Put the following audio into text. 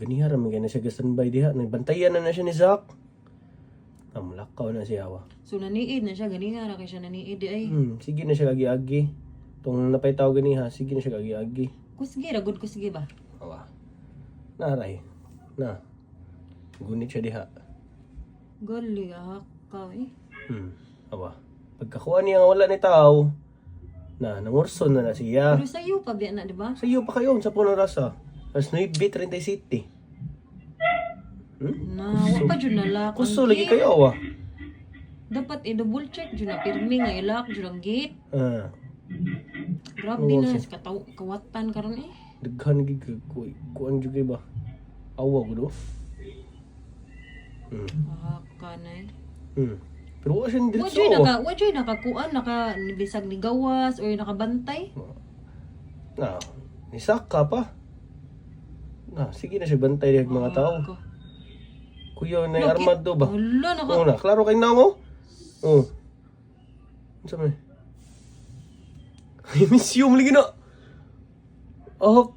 Ganiha raman kaya na siya standby diha. Bantayan na siya ni Zach. Mulakaw na siya wa. So naniid na siya ganiha ra kay siya naniid di ay. Sige na siya agi-agi. Tong napaytaw ganiha, sige na siya agi-agi. Kusgi ra gud kusgi ba? Awa. Naray. Na. Gunit siya diha. Gali ka eh. Awa. Pagkakuha niya nga wala ni tao, nangurson na siya. Pero sayo pa biya na di ba? Sa iyo pa kayo, sa punong rasa. As 9 30 City. Na wa pa jud nalak. Kuso lagi kayo awa. Dapat i-double check jud na pirmi nga ilak jud ang gate. Grabe Oo, na so- kawatan karon eh. Daghan gid kuan jud kay ba. Awa ko do. Ka na eh. Pero wala siya diretso. Wa jud nakakuan naka bisag ni gawas or nakabantay. Nisaka pa. Sige na siya bantay ng mga tao. Kuya na yung armado ba? Wala naka. Oo na, klaro kayo na mo? Oo. Ano sa may? I miss you, mali na. Oh,